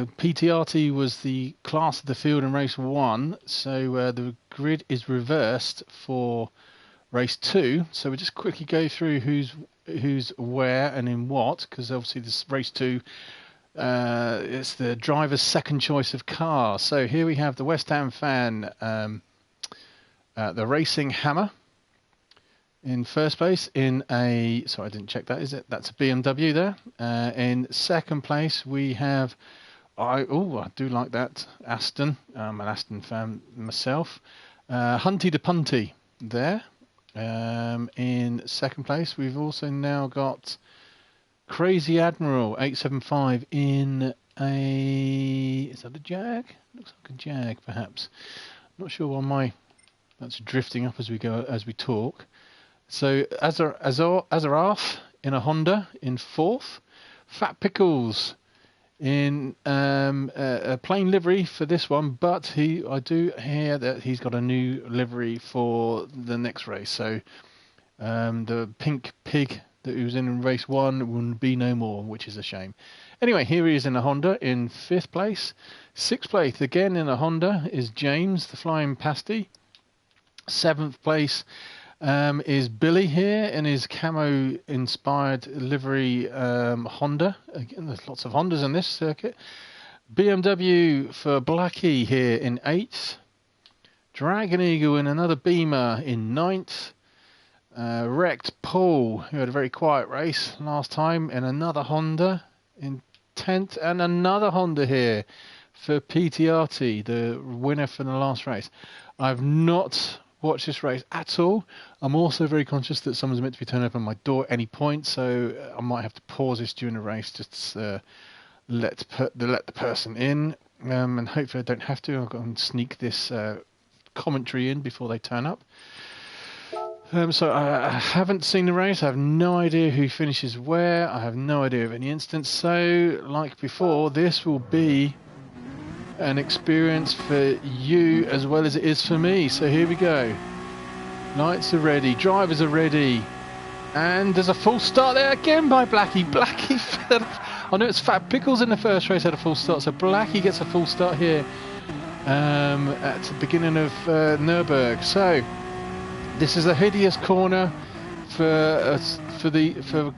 PTRT was the class of the field in race 1, so the grid is reversed for race 2. So we'll just quickly go through who's where and in what, because obviously this race 2, it's the driver's second choice of car. So here we have the West Ham fan, the Racing Hammer, in first place in a, sorry, I didn't check that, is it? That's a BMW there. In second place we have, I do like that, Aston. I'm an Aston fan myself. Hunty the Punty there. In second place we've also now got Crazy Admiral 875 in a, is that a Jag? Looks like a Jag perhaps. Not sure why that's drifting up as we go, as we talk. So Azaraf in a Honda in fourth. Fat Pickles in a plain livery for this one, but I do hear that he's got a new livery for the next race. So the pink pig that he was in race 1 will be no more, which is a shame. Anyway, here he is in a Honda in 5th place. 6th place again in a Honda is James the Flying Pasty. 7th place is Billy here in his camo inspired livery Honda. Again, there's lots of Hondas in this circuit. BMW for Blackie here in 8th. Dragon Eagle in another Beamer in 9th. Wrecked Paul, who had a very quiet race last time, in another Honda in 10th, and another Honda here for PTRT, the winner for the last race. I've not watched this race at all. I'm also very conscious that someone's meant to be turning up on my door at any point, so I might have to pause this during the race just to let the person in, and hopefully I don't have to. I'll go and sneak this commentary in before they turn up. So I haven't seen the race. I have no idea who finishes where. I have no idea of any instance. So, like before, this will be an experience for you as well as it is for me. So here we go. Lights are ready. Drivers are ready. And there's a false start there again by Blackie. Blackie, I know it's Fat Pickles in the first race had a false start. So Blackie gets a false start here at the beginning of Nurburg. So this is a hideous corner for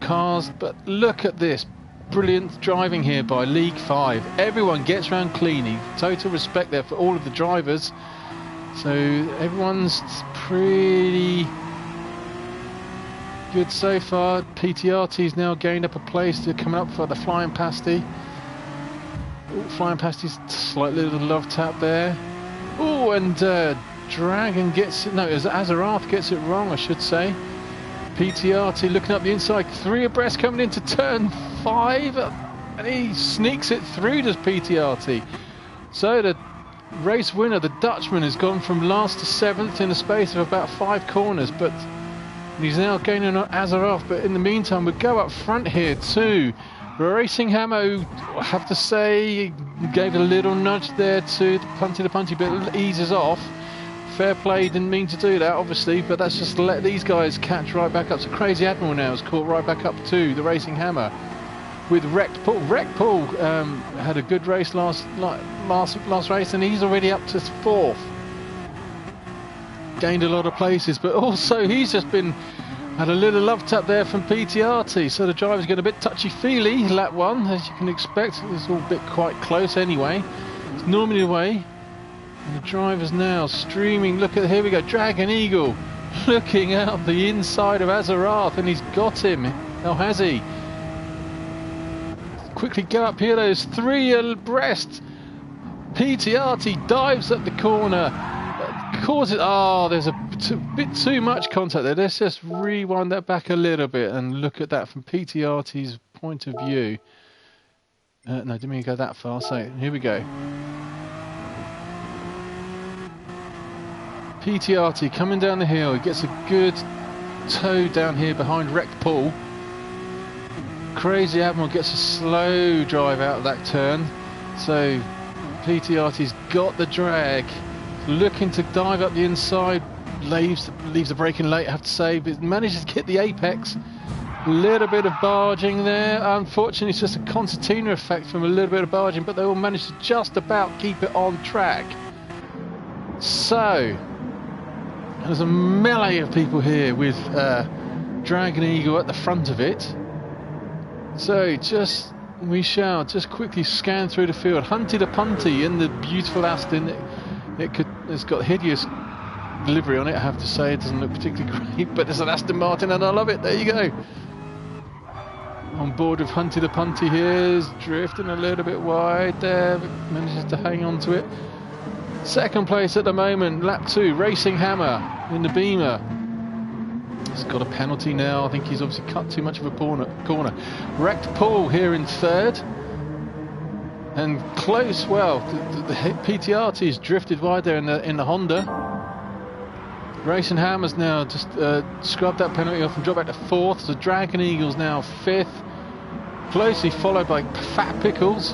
cars, but look at this brilliant driving here by League 5. Everyone gets around cleanly. Total respect there for all of the drivers. So everyone's pretty good so far. PTRT's now gained up a place to come up for the Flying Pasty. Flying Pasty's slight little love tap there. Oh, and Dragon gets it, no, Azarath gets it wrong, I should say. PTRT looking up the inside, 3 abreast coming into turn 5, and he sneaks it through, does PTRT. So the race winner, the Dutchman, has gone from last to 7th in a space of about 5 corners, but he's now gaining on Azarath. But in the meantime, we go up front here too. Racing Hammer, I have to say, gave a little nudge there to the Punty, but it eases off. Fair play, didn't mean to do that, obviously, but that's just to let these guys catch right back up. So Crazy Admiral now is caught right back up to the Racing Hammer with Wrecked Paul. Wrecked Paul had a good race last race, and he's already up to 4th. Gained a lot of places, but also he's just had a little love tap there from PTRT. So the driver's got a bit touchy-feely, lap 1, as you can expect. It's all a bit quite close anyway. It's normally the way. And the driver's now streaming. Look at, here we go, Dragon Eagle looking out the inside of Azarath, and he's got him. How has he? Quickly go up here, those 3 abreast. PTRT dives up the corner. Causes, there's a bit too much contact there. Let's just rewind that back a little bit and look at that from PTRT's point of view. No, didn't mean to go that far. So here we go. PTRT coming down the hill, he gets a good toe down here behind Wrecked Paul. Crazy Admiral gets a slow drive out of that turn, so PTRT's got the drag, looking to dive up the inside, leaves the braking late, I have to say, but manages to hit the apex A little bit of barging there. Unfortunately, it's just a concertina effect from a little bit of barging, but they all managed to just about keep it on track. So, there's a melee of people here with Dragon Eagle at the front of it. So, we shall just quickly scan through the field. Hunty the Punty in the beautiful Aston. It's got hideous livery on it, I have to say. It doesn't look particularly great, but it's an Aston Martin and I love it. There you go. On board with Hunty the Punty here, is drifting a little bit wide there, but manages to hang on to it. Second place at the moment, lap 2, Racing Hammer in the Beamer. He's got a penalty now. I think he's obviously cut too much of a corner. Wrecked Paul here in third. And close, well, the PTRT's drifted wide there in the Honda. Racing Hammer's now just scrubbed that penalty off and dropped back to fourth. So Dragon Eagle's now fifth. Closely followed by Fat Pickles.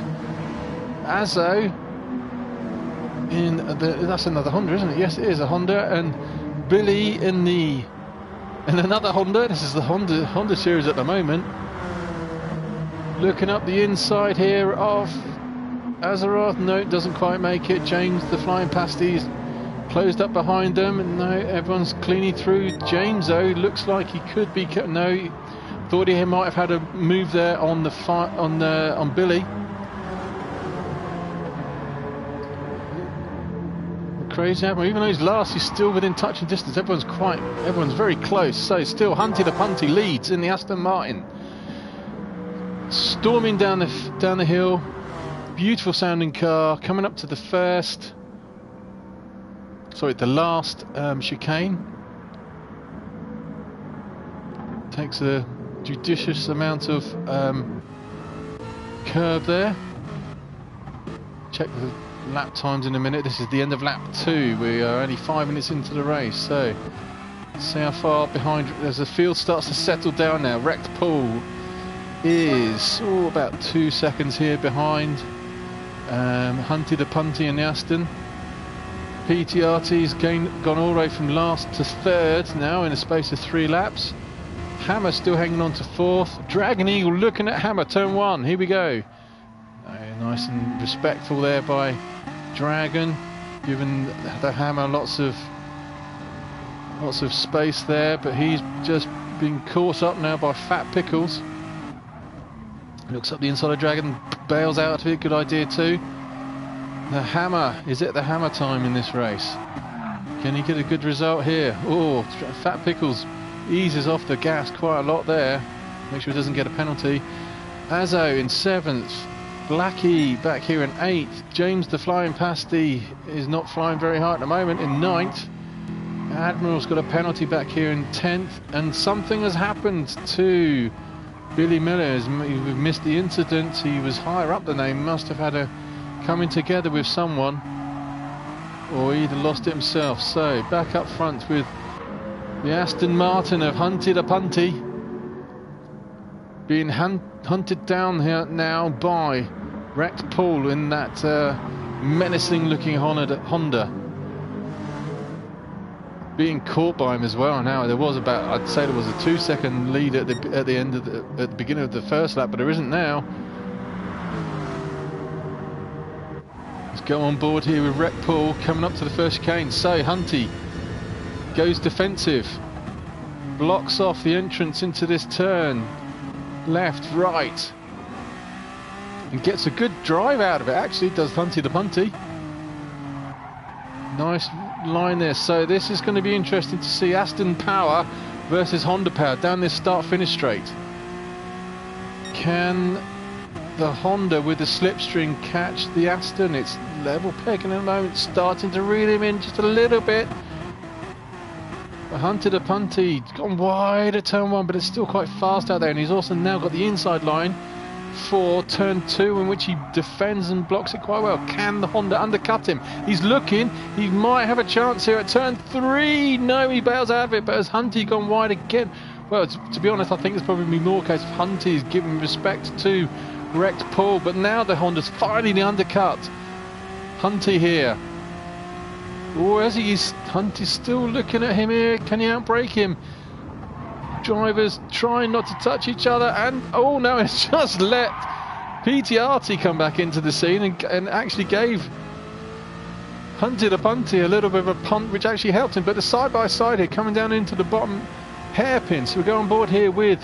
Azzo. That's another Honda, isn't it? Yes, it is a Honda. And Billy in another Honda. This is the Honda series at the moment. Looking up the inside here of Azeroth. No, it doesn't quite make it. James the Flying Pasties closed up behind them, and no, everyone's cleaning through. James though looks like he could be. No, thought he might have had a move there on the on Billy. Crazy happen. Even though he's last, he's still within touching distance. Everyone's very close. So still, Hunty the Punty leads in the Aston Martin. Storming down the hill. Beautiful sounding car coming up to the last chicane. Takes a judicious amount of curve there. Check the lap times in a minute. This is the end of lap 2. We are only 5 minutes into the race, so see how far behind. As the field starts to settle down now, Wrecked Pool is about 2 seconds here behind Hunty the Punty and the Aston. PTRT's gone all the way from last to third now in a space of 3 laps. Hammer still hanging on to fourth. Dragon Eagle looking at Hammer, turn 1. Here we go. Nice and respectful there by Dragon, giving the Hammer lots of space there, but he's just been caught up now by Fat Pickles. Looks up the inside of Dragon, bails out of it. Good idea too. The Hammer, is it the Hammer time in this race? Can he get a good result here? Oh, Fat Pickles eases off the gas quite a lot there. Make sure he doesn't get a penalty. Azzo in 7th. Blackie back here in 8th. James the Flying Pasty is not flying very hard at the moment in 9th. Admiral's got a penalty back here in 10th. And something has happened to Billy Miller. We've missed the incident. He was higher up than they must have had a coming together with someone, or either lost it himself. So back up front with the Aston Martin of Hunty the Punty being hunted down here now by Wrecked Paul in that menacing looking Honda, being caught by him as well. Now there was I'd say there was a 2-second lead at the end of at the beginning of the first lap, but there isn't now. Let's go on board here with Wrecked Paul coming up to the first chicane. So Hunty goes defensive, blocks off the entrance into this turn, left, right, and gets a good drive out of it. Actually does Hunty the Punty. Nice line there. So this is going to be interesting to see Aston Power versus Honda Power down this start-finish straight. Can the Honda with the slipstream catch the Aston? It's level pegging at the moment, starting to reel him in just a little bit. Hunty the Punty gone wide at turn 1, but it's still quite fast out there, and he's also now got the inside line for turn 2, in which he defends and blocks it quite well. Can the Honda undercut him? He's looking, he might have a chance here at turn 3. No, he bails out of it, but has Hunty gone wide again? Well, to be honest, I think it's probably more case of Hunty's giving respect to Wrecked Paul, but now the Honda's finally undercut Hunty here. Oh, as Hunty's still looking at him here. Can he outbrake him? drivers trying not to touch each other, and oh no, it's just let PTRT come back into the scene and actually gave Hunty the Punty a little bit of a punt, which actually helped him. But the side-by-side here coming down into the bottom hairpin, so we go on board here with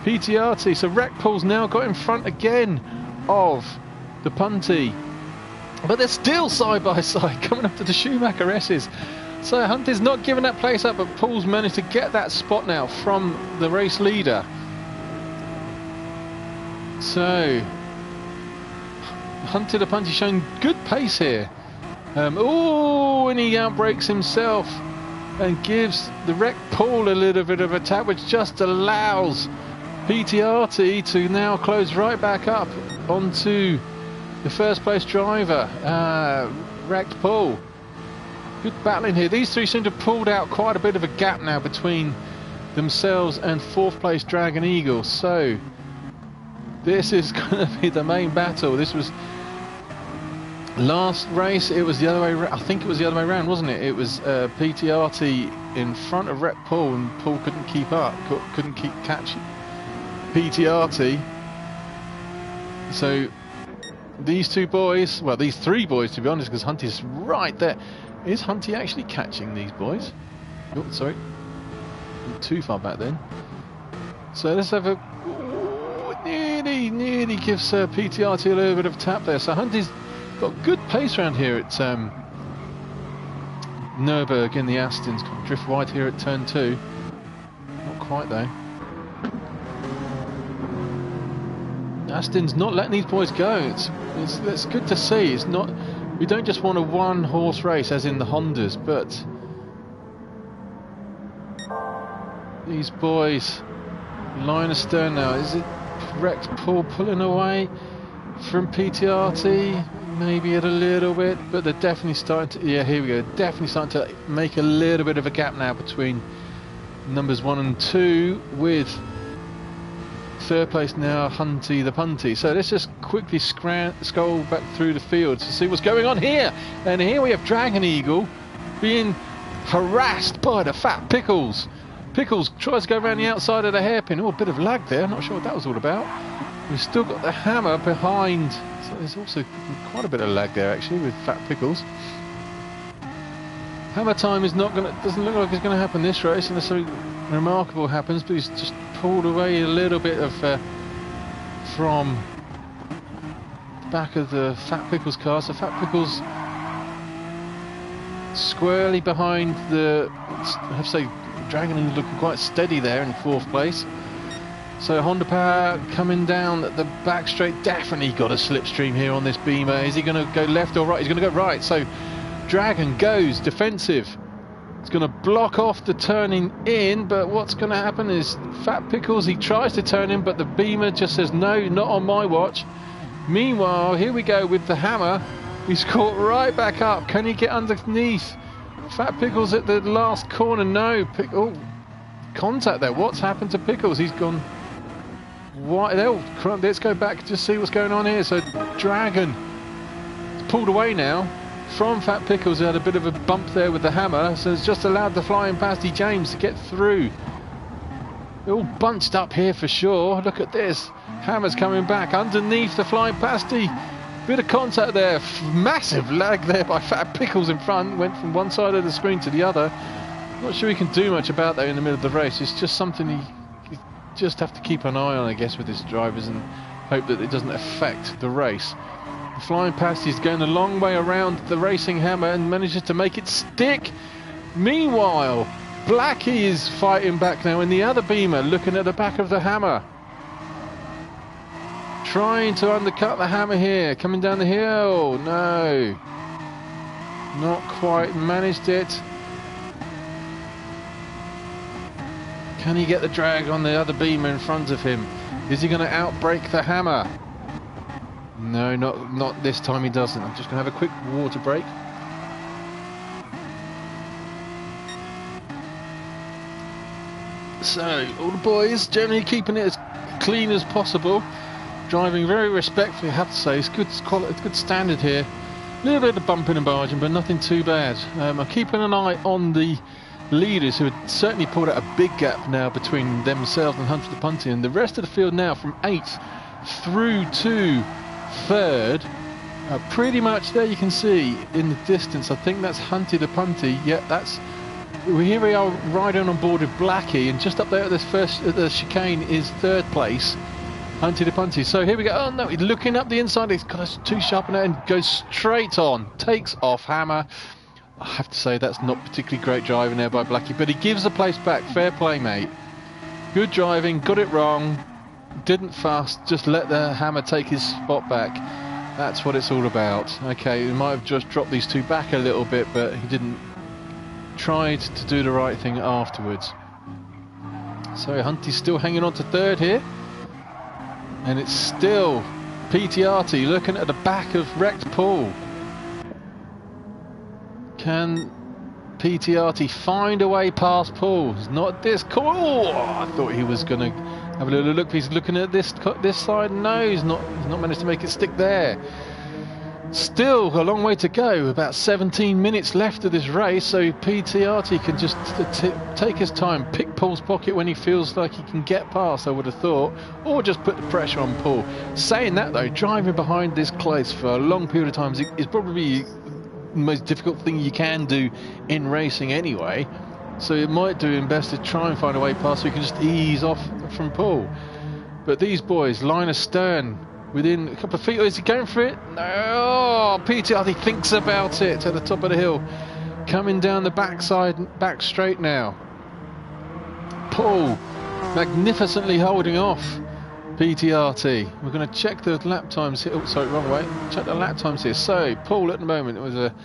PTRT. So Wreckpool's now got in front again of the Punty, but they're still side-by-side coming up to the Schumacher S's. So Hunty's not giving that place up, but Paul's managed to get that spot now from the race leader. So Hunty the Punty showing good pace here. Oh, and he outbrakes himself and gives the Wreckpool a little bit of a tap, which just allows PTRT to now close right back up onto the first place driver, Wreckpool. Good battling here. These three seem to have pulled out quite a bit of a gap now between themselves and fourth place Dragon Eagle. So this is going to be the main battle. This was last race. It was the other way. I think it was the other way around, wasn't it? It was PTRT in front of Wreckpool, and Paul couldn't keep up. Couldn't catch PTRT. So these two boys, well, these three boys to be honest, because Hunty's right there. Is Hunty actually catching these boys? Oh, sorry, too far back then. So let's have a nearly gives PTRT a little bit of a tap there. So Hunty's got good pace around here at Nurburg in the Astons. Drift wide here at turn 2. Not quite though. Aston's not letting these boys go. It's good to see. It's not. We don't just want a one-horse race as in the Hondas, but these boys line astern now. Is it Wreckpool pulling away from PTRT? Maybe a little bit, but they're definitely starting to. Yeah, here we go. Definitely starting to make a little bit of a gap now between numbers 1 and 2, with third place now Hunty the Punty. So let's just quickly scroll back through the field to see what's going on here. And here we have Dragon Eagle being harassed by the Fat Pickles. Pickles tries to go around the outside of the hairpin. Oh, a bit of lag there. Not sure what that was all about. We've still got the Hammer behind. So there's also quite a bit of lag there actually with Fat Pickles. Hammer time is not gonna. Doesn't look like it's going to happen this race unless something remarkable happens. But he's just pulled away a little bit of from the back of the Fat Pickles car. So Fat Pickles squarely behind the. I have to say, Dragon is looking quite steady there in fourth place. So Honda Power coming down the back straight. Definitely got a slipstream here on this Beamer. Is he going to go left or right? He's going to go right. So Dragon goes defensive. It's going to block off the turning in, but what's going to happen is Fat Pickles, he tries to turn in, but the Beamer just says no, not on my watch. Meanwhile, here we go with the Hammer. He's caught right back up. Can he get underneath Fat Pickles at the last corner? No. Oh, contact there. What's happened to Pickles? He's gone. Why? Let's go back to see what's going on here. So Dragon is pulled away now from Fat Pickles. He had a bit of a bump there with the Hammer, so it's just allowed the flying pasty James to get through. They're all bunched up here for sure. Look at this. Hammer's coming back underneath the flying pasty. Bit of contact there. Massive lag there by Fat Pickles in front. Went from one side of the screen to the other. Not sure he can do much about that in the middle of the race. It's just something you just have to keep an eye on, I guess, with his drivers and hope that it doesn't affect the race. The flying pasty is going a long way around the racing Hammer and manages to make it stick. Meanwhile, Blackie is fighting back now in the other Beamer, looking at the back of the Hammer. Trying to undercut the Hammer here, coming down the hill. No, not quite managed it. Can he get the drag on the other Beamer in front of him? Is he going to outbrake the Hammer? No, not this time he doesn't. I'm just going to have a quick water break. So, all the boys generally keeping it as clean as possible. Driving very respectfully, I have to say. It's good quality, it's good standard here. A little bit of bumping and barging, but nothing too bad. I'm keeping an eye on the leaders who had certainly pulled out a big gap now between themselves and Hunter the Punty, and the rest of the field now from 8th through to 3rd. Pretty much there you can see in the distance, I think that's Hunty the Punty. Yeah, that's, here we are riding on board with Blackie, and just up there at this first the chicane is 3rd place, Hunty the Punty. So here we go. Oh no, he's looking up the inside, he's got a too sharp and goes straight on, takes off Hammer. I have to say that's not particularly great driving there by Blackie, but he gives the place back. Fair play, mate. Good driving, got it wrong, didn't fuss, just let the Hammer take his spot back. That's what it's all about. Okay, he might have just dropped these two back a little bit, but he didn't. Tried to do the right thing afterwards. So Hunty's still hanging on to 3rd here, and it's still PTRT looking at the back of wrecked Paul. Can PTRT find a way past Paul? It's not this cool. Oh, I thought he was going to have a little look. He's looking at this side. No, he's not managed to make it stick there. Still a long way to go. About 17 minutes left of this race, so PTRT can just take his time, pick Paul's pocket when he feels like he can get past, I would have thought, or just put the pressure on Paul. Saying that though, driving behind this close for a long period of time is probably the most difficult thing you can do in racing anyway, so it might do him best to try and find a way past so he can just ease off from Paul. But these boys, line astern, within a couple of feet. Oh, is he going for it? No, PTRT thinks about it at the top of the hill, coming down the backside, back straight now. Paul magnificently holding off PTRT. We're going to check the lap times here. Oh, sorry, wrong way. Check the lap times here. So Paul at the moment, it was a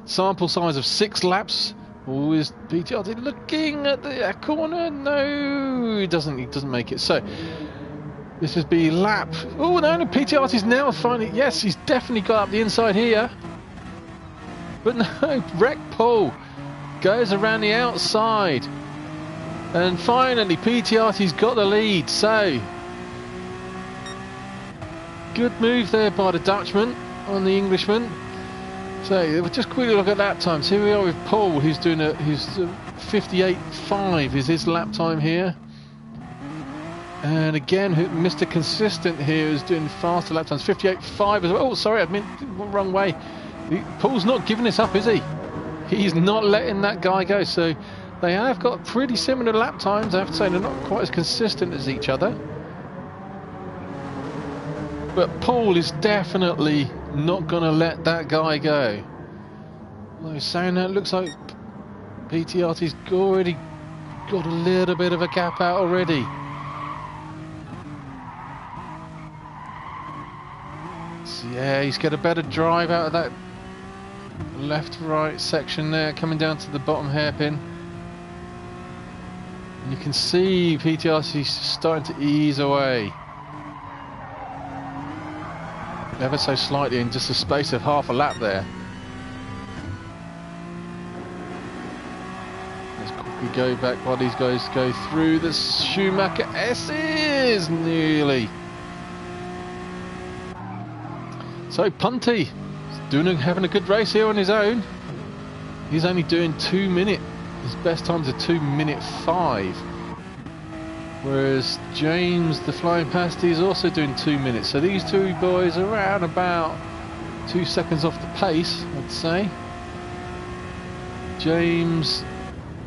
sample size of 6 laps. Oh, is PTRT looking at the corner? No, he doesn't make it. So this is be lap. Oh no, PTRT's now finding. Yes, he's definitely got up the inside here. But no, wreck Paul goes around the outside, and finally PTRT's got the lead. So good move there by the Dutchman on the Englishman. So we'll just quickly look at lap times. Here we are with Paul, who's doing 58.5 is his lap time here. And again, Mr. Consistent here is doing faster lap times, 58.5 as well. Oh, sorry, I meant wrong way. Paul's not giving this up, is he? He's not letting that guy go. So they have got pretty similar lap times. I have to say they're not quite as consistent as each other. But Paul is definitely not going to let that guy go. Well, he's saying that, it looks like PTRT's already got a little bit of a gap out already. So yeah, he's got a better drive out of that left-right section there, coming down to the bottom hairpin. And you can see PTRT's starting to ease away. Ever so slightly in just a space of half a lap there. Let's quickly go back while these guys go through the Schumacher S's nearly. So Punty having a good race here on his own. He's only doing 2 minutes. His best time's a 2:05. Whereas James, the flying pasty, is also doing 2 minutes. So these two boys are around about 2 seconds off the pace, I'd say. James,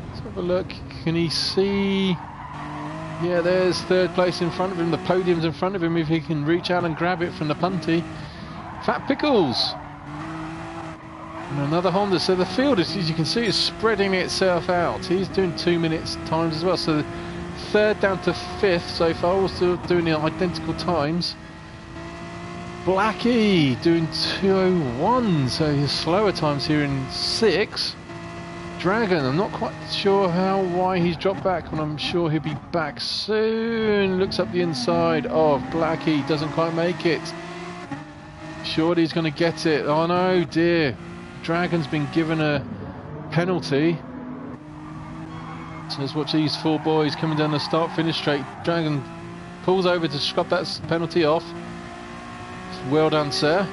let's have a look. Can he see? Yeah, there's 3rd place in front of him. The podium's in front of him if he can reach out and grab it from the Punty. Fat Pickles. And another Honda. So the field, as you can see, is spreading itself out. He's doing 2 minutes times as well. So 3rd down to 5th so far, all still doing the identical times. Blackie doing 2:01, so his slower times here in 6th. Dragon, I'm not quite sure why he's dropped back, and I'm sure he'll be back soon. Looks up the inside of Blackie, doesn't quite make it. Surely he's going to get it. Oh no, dear. Dragon's been given a penalty. So let's watch these 4 boys coming down the start-finish straight. Dragon pulls over to scrub that penalty off. Well done, sir.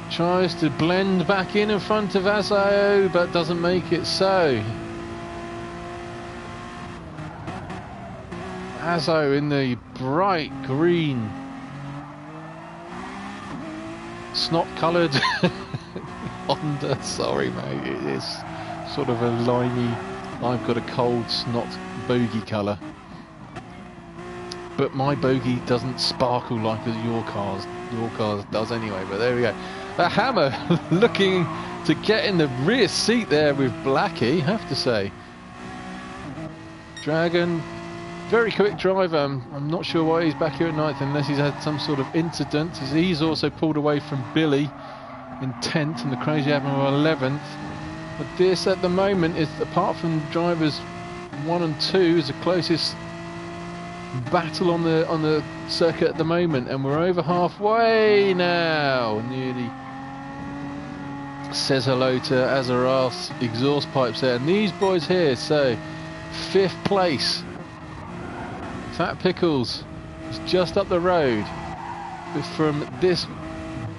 Tries to blend back in front of Asayo, but doesn't make it. So Azzo in the bright green, snot-coloured Honda. Sorry, mate, it is sort of a limey, I've got a cold snot bogey colour. But my bogey doesn't sparkle like your cars does anyway. But there we go. The Hammer looking to get in the rear seat there with Blackie, have to say. Dragon, very quick driver. I'm not sure why he's back here at ninth unless he's had some sort of incident. He's also pulled away from Billy in 10th and the Crazy Admiral 11th. But this at the moment is, apart from drivers 1 and 2, is the closest battle on the circuit at the moment, and we're over halfway now. Nearly says hello to Azaraf's exhaust pipes there, and these boys here. So 5th place, Fat Pickles is just up the road from this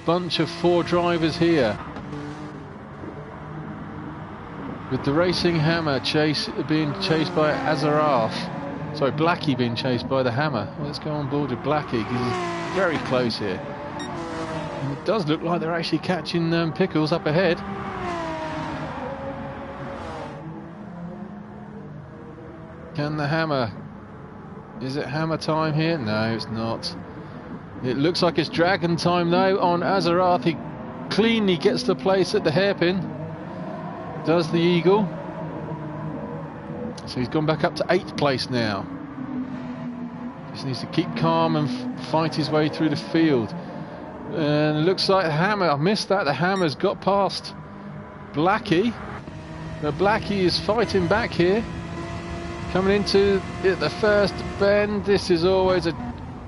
bunch of 4 drivers here, with the Racing Hammer being chased by Azaraf. Sorry, Blackie being chased by the Hammer. Let's go on board with Blackie because he's very close here. And it does look like they're actually catching Pickles up ahead. Can the Hammer? Is it Hammer time here? No, it's not. It looks like it's Dragon time though on Azarath. He cleanly gets the place at the hairpin. Does the Eagle. So he's gone back up to 8th place now. Just needs to keep calm and fight his way through the field. And it looks like the Hammer, I missed that, the Hammer's got past Blackie. But Blackie is fighting back here. Coming into the first bend. This is always a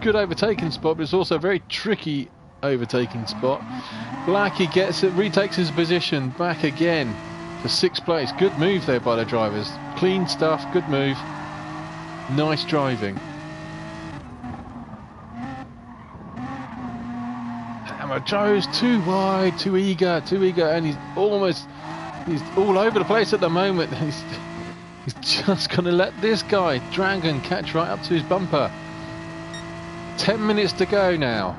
good overtaking spot, but it's also a very tricky overtaking spot. Blackie gets it, retakes his position back again for 6th place. Good move there by the drivers. Clean stuff, good move. Nice driving. Hammer goes too wide, too eager, and he's all over the place at the moment. He's just going to let this guy, Dragon, catch right up to his bumper. 10 minutes to go now.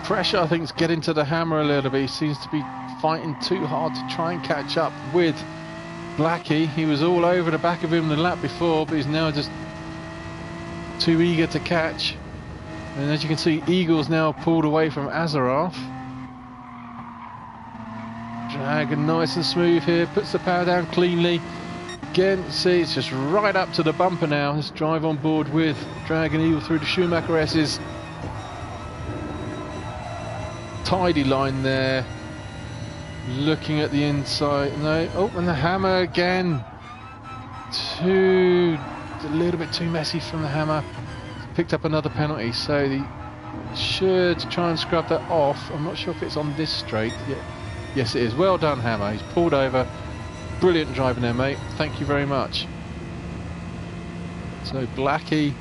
Pressure, I think, is getting to the Hammer a little bit. He seems to be fighting too hard to try and catch up with Blackie. He was all over the back of him the lap before, but he's now just too eager to catch. And as you can see, Eagle's now pulled away from Azaraf. Dragon nice and smooth here, puts the power down cleanly. Again, see, it's just right up to the bumper now. Let's drive on board with Dragon Eagle through the Schumacher S's. Tidy line there. Looking at the inside. No. Oh, and the Hammer again. A little bit too messy from the Hammer. Picked up another penalty, so they should try and scrub that off. I'm not sure if it's on this straight. Yeah. Yes, it is. Well done, Hammer. He's pulled over. Brilliant driving there, mate. Thank you very much. So Blackie.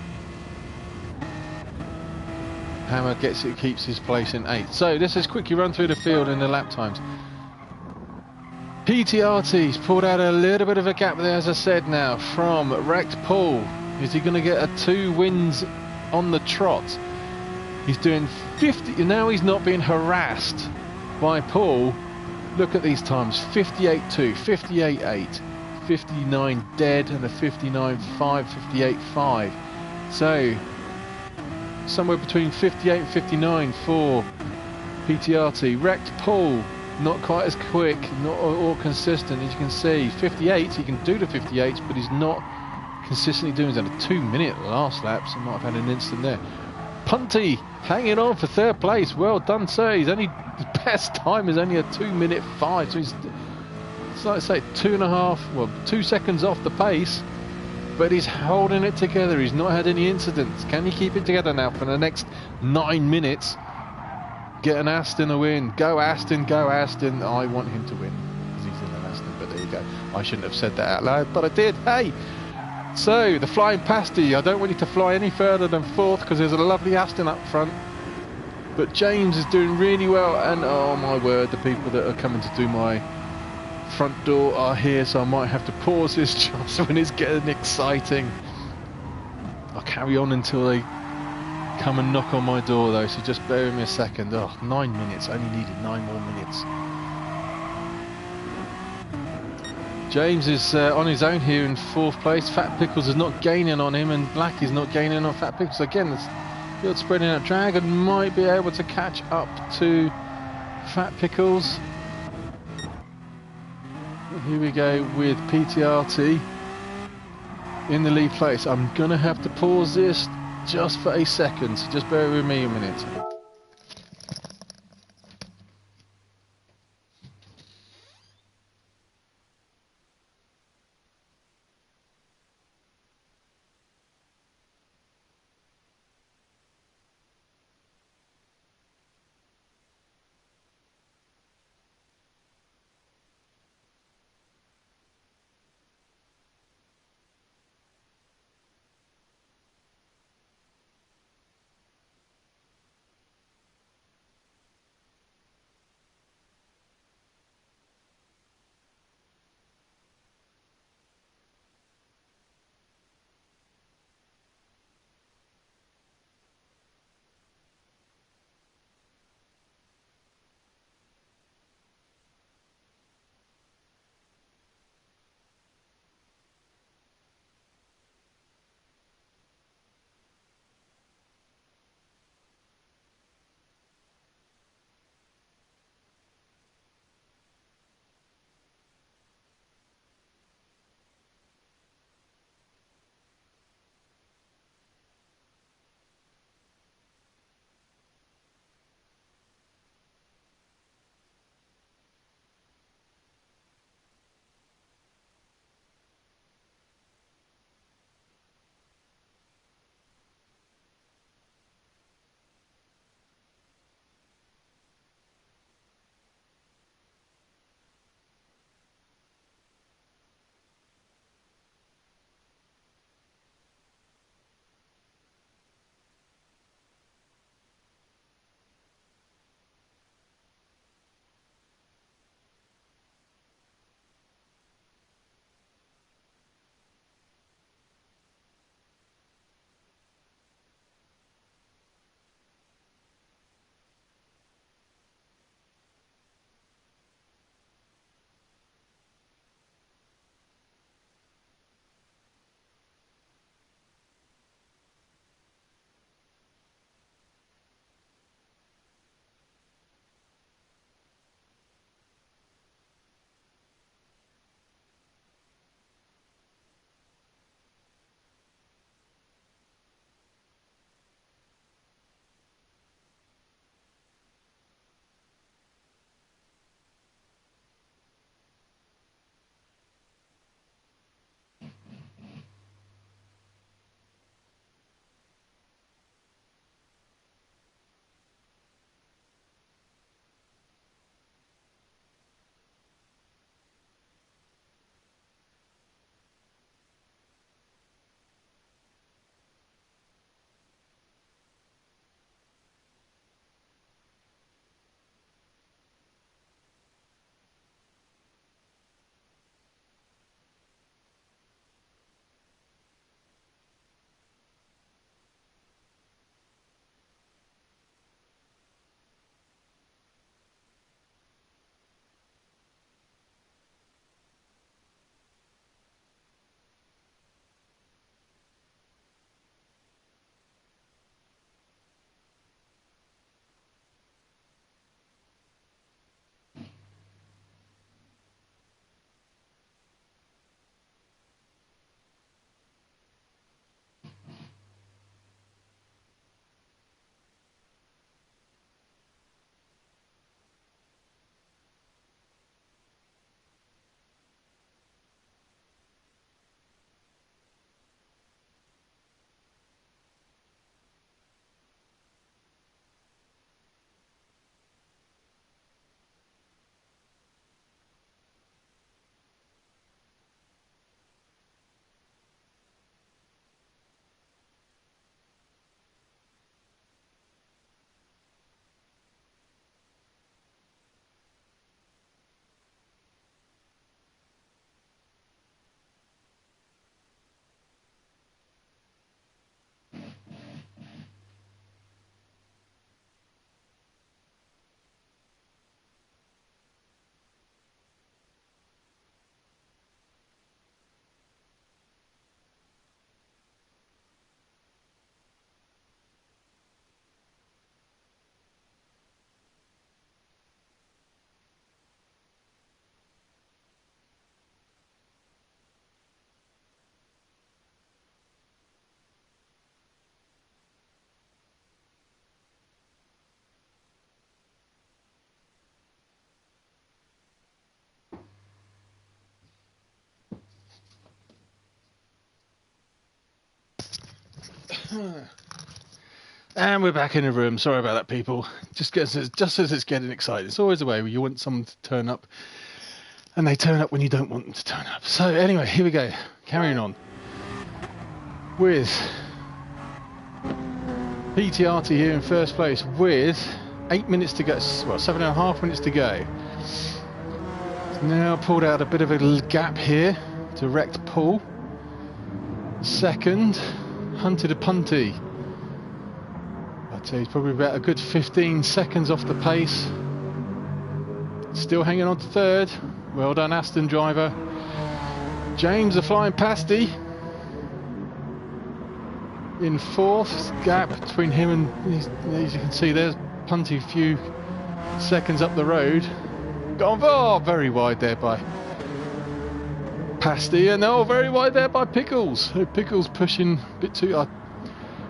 Hammer gets it, keeps his place in 8th. So let's just quickly run through the field in the lap times. PTRT's pulled out a little bit of a gap there, as I said now, from Wrecked Paul. Is he going to get a 2 wins on the trot? He's doing 50. Now he's not being harassed by Paul. Look at these times: 58.2, 58.8, 59 dead, and a 59.5, 58.5. So somewhere between 58 and 59 for PTRT. Wrecked Paul, not quite as quick, not all consistent. As you can see, 58, he can do the 58s, but he's not consistently doing. He's had a 2-minute last lap, so might have had an incident there. Punty hanging on for 3rd place. Well done, sir. His best time is only a 2-minute 5, so he's, it's like I say, 2 seconds off the pace, but he's holding it together. He's not had any incidents. Can he keep it together now for the next 9 minutes? Get an Aston a win. Go Aston, go Aston. I want him to win because he's in an Aston, but there you go. I shouldn't have said that out loud, but I did. Hey! So, the Flying Pasty, I don't want you to fly any further than 4th because there's a lovely Aston up front. But James is doing really well, and oh my word, the people that are coming to do my front door are here, so I might have to pause this just when it's getting exciting. I'll carry on until they come and knock on my door though, so just bear with me a second. Oh, 9 minutes, I only needed 9 more minutes. James is on his own here in 4th place. Fat Pickles is not gaining on him, and Black is not gaining on Fat Pickles. Again, the field spreading out. Dragon might be able to catch up to Fat Pickles. Here we go with PTRT in the lead place. I'm going to have to pause this just for a second, so just bear with me a minute. And we're back in the room. Sorry about that, people. Just as it's getting excited. It's always the way where you want someone to turn up, and they turn up when you don't want them to turn up. So anyway, here we go. Carrying on with PTRT here in first place with 8 minutes to go. Well, 7.5 minutes to go. Now pulled out a bit of a gap here. Direct pull. Second, Hunted a Punty. I'd say he's probably about a good 15 seconds off the pace. Still hanging on to third. Well done, Aston driver. James the Flying Pasty in fourth. Gap between him and, as you can see, there's Punty a few seconds up the road. Gone, oh, very wide there by Pasty, and oh, very wide there by Pickles. So Pickles pushing a bit too. I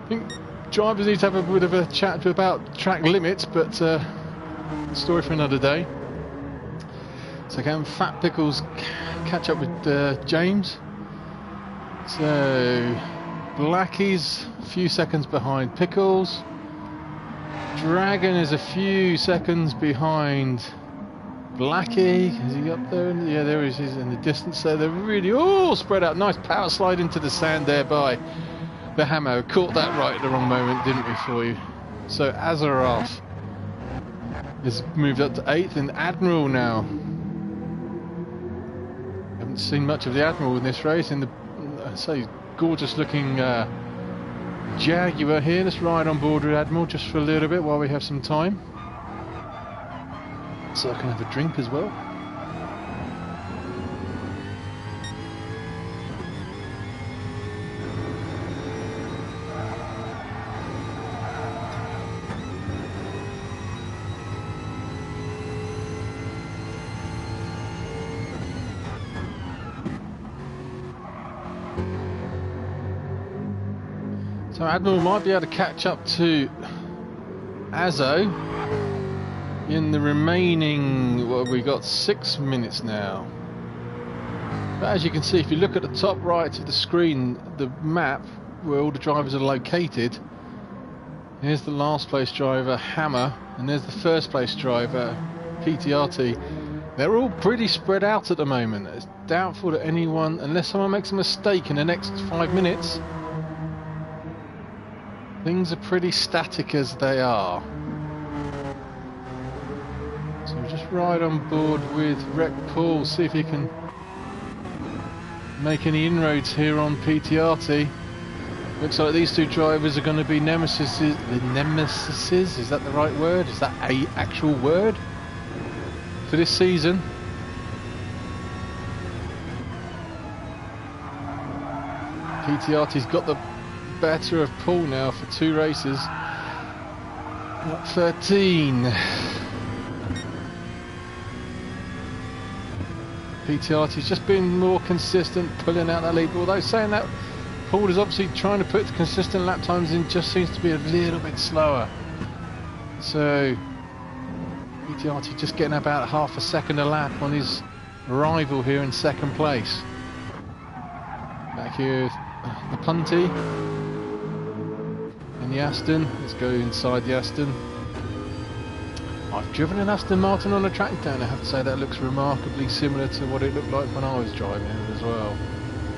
think drivers need to have a bit of a chat about track limits, but story for another day. So can Fat Pickles catch up with James? So Blackie's a few seconds behind Pickles. Dragon is a few seconds behind Blackie. Is he up there? Yeah, there he is in the distance. So they're really all spread out. Nice power slide into the sand there by the Hammer. Caught that right at the wrong moment, didn't we, for you? So Azaroth has moved up to 8th, and Admiral now. Haven't seen much of the Admiral in this race. In the, I say, gorgeous looking Jaguar here. Let's ride on board with Admiral just for a little bit while we have some time, so I can have a drink as well. So Admiral might be able to catch up to Azo in the remaining, well, we got 6 minutes now. But as you can see, if you look at the top right of the screen, the map where all the drivers are located, here's the last place driver, Hammer, and there's the first place driver, PTRT. They're all pretty spread out at the moment. It's doubtful that anyone, unless someone makes a mistake in the next 5 minutes, things are pretty static as they are. So we'll just ride on board with Rec Paul, see if he can make any inroads here on PTRT. Looks like these two drivers are going to be nemesis. Is that the right word? Is that a actual word for this season? PTRT's got the better of Paul now for 2 races. What, 13? PTRT's just been more consistent, pulling out that lead. Although saying that, Paul is obviously trying to put consistent lap times in, just seems to be a little bit slower. So PTRT just getting about half a second a lap on his rival here in second place. Back here, the Punty and the Aston. Let's go inside the Aston. I've driven an Aston Martin on a track down. I have to say that looks remarkably similar to what it looked like when I was driving it as well.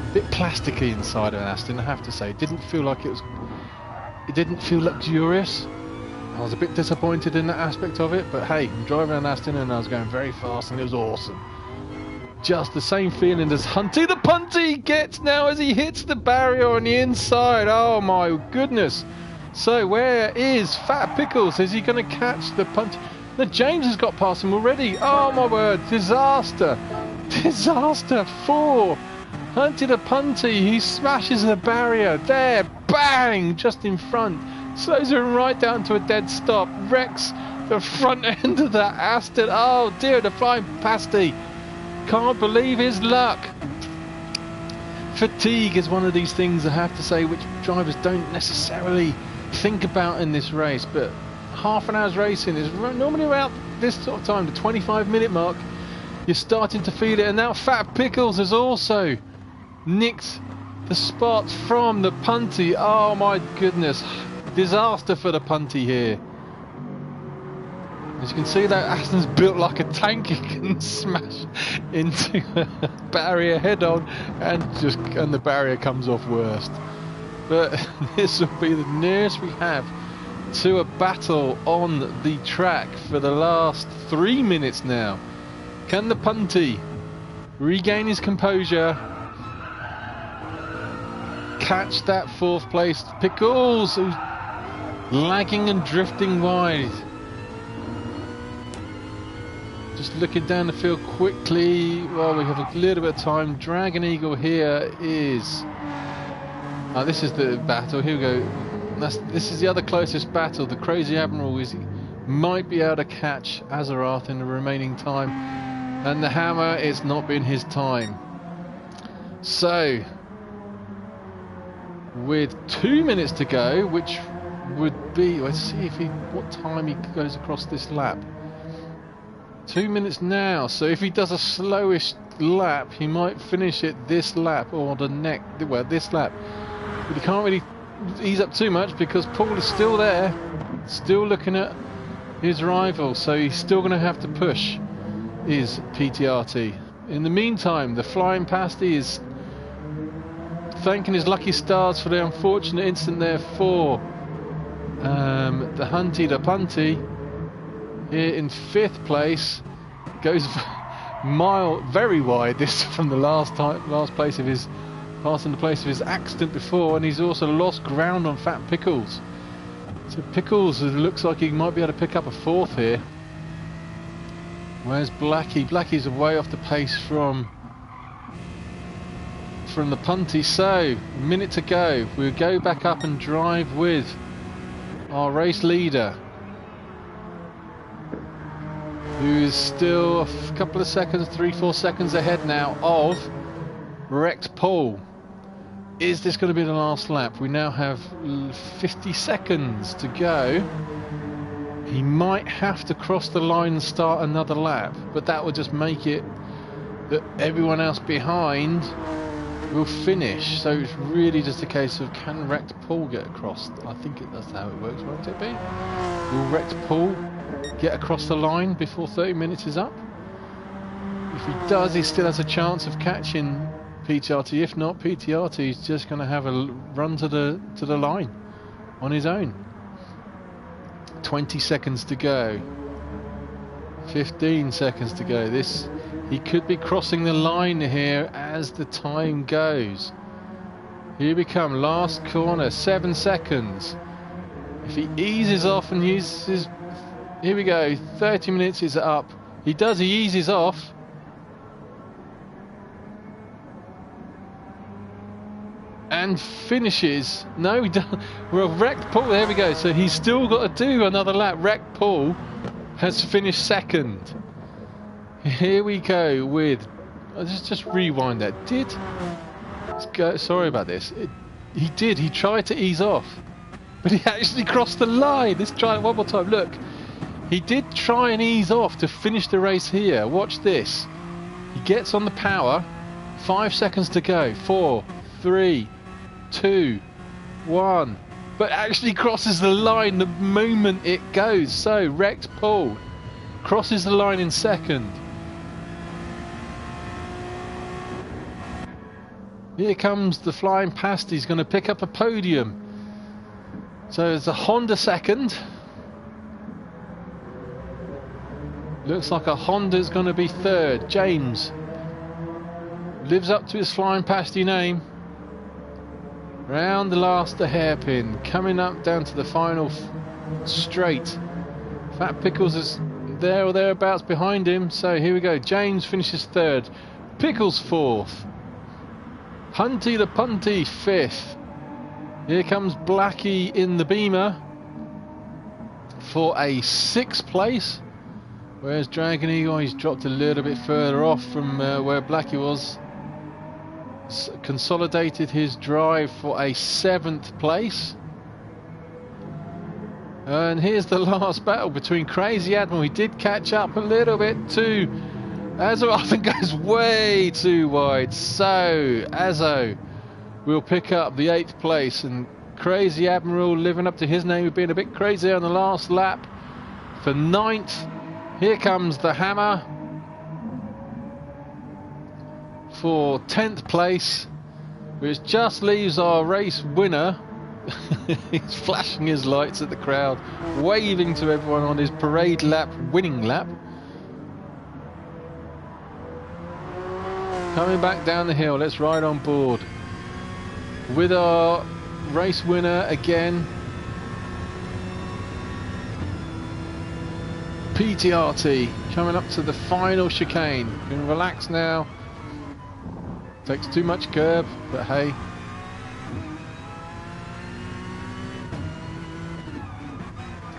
A bit plasticky inside of an Aston, I have to say. It didn't feel like it was. It didn't feel luxurious. I was a bit disappointed in that aspect of it, but hey, I'm driving an Aston and I was going very fast and it was awesome. Just the same feeling as Hunty the Punty gets now as he hits the barrier on the inside. Oh my goodness. So where is Fat Pickles? Is he going to catch the Punty? No, James has got past him already. Oh my word, disaster. Disaster for Hunty the Punty. He smashes the barrier. There, bang, just in front. Slows him right down to a dead stop. Wrecks the front end of that Aston. Oh dear, the Flying Pasty. Can't believe his luck. Fatigue is one of these things, I have to say, which drivers don't necessarily think about in this race, but half an hour's racing is normally around this sort of time, the 25-minute mark. You're starting to feel it, and now Fat Pickles has also nicked The spot from the punty. Oh my goodness. Disaster for the punty here. As you can see, that Aston's built like a tank. It can smash into a barrier head on and the barrier comes off worst. But this will be the nearest we have to a battle on the track for the last 3 minutes now. Can the punty regain his composure, catch that 4th place Pickles, who's lagging and drifting wide? Just looking down the field quickly while we have a little bit of time. Dragon Eagle here is... this is the battle. Here we go. This is the other closest battle. The Crazy Admiral might be able to catch Azeroth in the remaining time. And the Hammer, it's not been his time. So, with 2 minutes to go, which would be... Let's see what time he goes across this lap. 2 minutes now, so if he does a slowish lap, he might finish it this lap or this lap. But he can't really ease up too much because Paul is still there, still looking at his rival, so he's still going to have to push his PTRT. In the meantime, the Flying Pasty is thanking his lucky stars for the unfortunate incident there for the Hunty the Punty. Here in 5th place, goes very wide this from the last place of his passing the place of his accident before, and he's also lost ground on Fat Pickles. So Pickles looks like he might be able to pick up a 4th here. Where's Blackie? Blackie's way off the pace from the punty. So a minute to go. We'll go back up and drive with our race leader, who is still a couple of seconds, 3-4 seconds ahead now of Wrecked Paul. Is this going to be the last lap? We now have 50 seconds to go. He might have to cross the line and start another lap, but that would just make it that everyone else behind will finish. So it's really just a case of, can Wrecked Paul get across? I think that's how it works, won't it be? Will Wrecked Paul get across the line before 30 minutes is up? If he does, he still has a chance of catching PTRT. If not, PTRT is just going to have a run to the line on his own. 20 seconds to go. 15 seconds to go. He could be crossing the line here as the time goes. Here we come, last corner, 7 seconds. If he eases off and uses his... Here we go, 30 minutes is up. He eases off. And finishes. No, he doesn't. Well, Wrecked Paul, there we go. So he's still got to do another lap. Wrecked Paul has finished 2nd. Here we go with... Let's just rewind that. Let's go. Sorry about this. He tried to ease off, but he actually crossed the line. Let's try it one more time. Look. He did try and ease off to finish the race here. Watch this. He gets on the power. 5 seconds to go. 4, 3, 2, 1. But actually crosses the line the moment it goes. So Wrecked Paul crosses the line in 2nd. Here comes the Flying Pasty. He's going to pick up a podium. So it's a Honda 2nd. Looks like a Honda's going to be 3rd. James lives up to his Flying Pasty name. Round the last hairpin, coming up down to the final straight. Fat Pickles is there or thereabouts behind him. So here we go. James finishes 3rd. Pickles 4th. Hunty the Punty 5th. Here comes Blackie in the Beamer for a 6th place. Whereas Dragon Eagle, he's dropped a little bit further off from where Blackie was. Consolidated his drive for a 7th place. And here's the last battle between Crazy Admiral. He did catch up a little bit to Azo. I think goes way too wide. So Azo will pick up the 8th place, and Crazy Admiral living up to his name of being a bit crazy on the last lap for 9th. Here comes the hammer for 10th place, which just leaves our race winner. He's flashing his lights at the crowd, waving to everyone on his parade lap, winning lap. Coming back down the hill, let's ride on board with our race winner again, PTRT, coming up to the final chicane. Can relax now. Takes too much curb, but hey.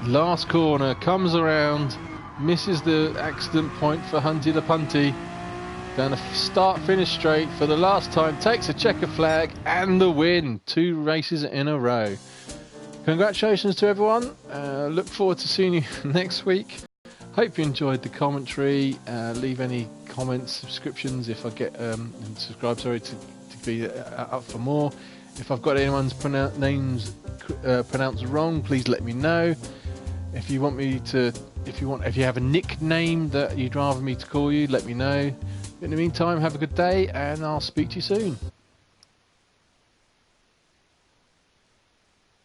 Last corner, comes around, misses the accident point for Hunty the Punty. Down the start finish straight for the last time, takes a checker flag and the win. 2 races in a row. Congratulations to everyone. Look forward to seeing you next week. Hope you enjoyed the commentary. Leave any comments, subscriptions if I get and subscribe, sorry, to be up for more. If I've got anyone's names pronounced wrong, please let me know. If you want me to, if you have a nickname that you'd rather me to call you, let me know. In the meantime, have a good day, and I'll speak to you soon.